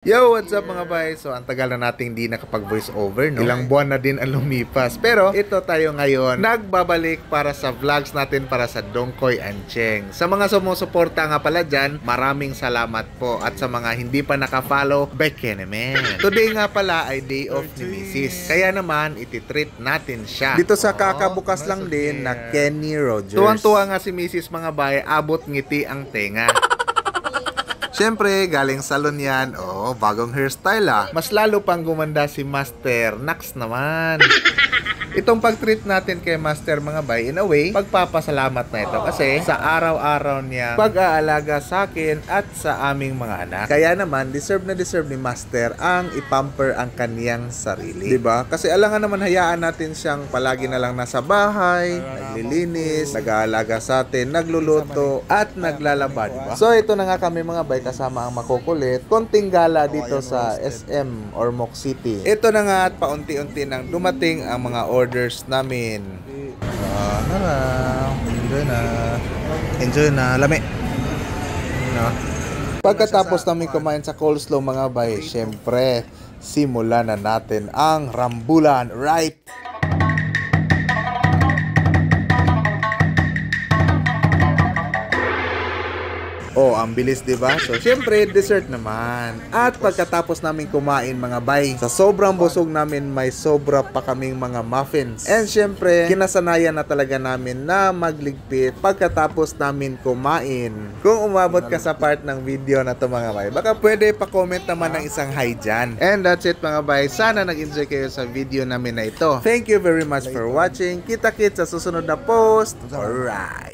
Yo, what's up mga bay? So, ang tagal na nating di nakapag-voice over, no? Ilang buwan na din ang lumipas. Pero, ito tayo ngayon, nagbabalik para sa vlogs natin para sa Dongkoy Ancheng. Sa mga sumusuporta nga pala dyan, maraming salamat po. At sa mga hindi pa nakafollow, bekenemen. Today nga pala ay day off ni Mrs. Kaya naman, ititreat natin siya. Dito sa kakabukas lang din na Kenny Rogers. Tuwang-tuwa nga si Mrs. mga bay, abot ngiti ang tenga. Siyempre, galing salon yan. Oh, bagong hairstyle ah. Mas lalo pang gumanda si Master Nax naman. Itong pag-treat natin kay Master mga bay, in a way, pagpapasalamat na ito kasi sa araw-araw niya pag-aalaga sa akin at sa aming mga anak. Kaya naman, deserve na deserve ni Master ang ipamper ang kaniyang sarili. Diba? Kasi alangan naman hayaan natin siyang palagi na lang nasa bahay, naglilinis, nag-aalaga sa atin, nagluluto, at naglalaba, diba? So, ito na nga kami mga bay kasama ang makukulit. Konting gala dito sa SM or Moc City. Ito na nga at paunti-unti nang dumating ang mga orders namin. Enjoy na. Enjoy na. Lami. No? Pagkatapos namin kumain sa coleslaw mga bay, syempre, simulan na natin ang rambulan, right? Oh, ang bilis, diba? So, syempre, dessert naman. At pagkatapos namin kumain, mga bay, sa sobrang busog namin, may sobra pa kaming mga muffins. And syempre, kinasanayan na talaga namin na magligpit pagkatapos namin kumain. Kung umabot ka sa part ng video na to mga bay, baka pwede pa-comment naman ng isang hi dyan. And that's it mga bay. Sana nag-enjoy kayo sa video namin na ito. Thank you very much for watching. Kita-kits sa susunod na post. Alright!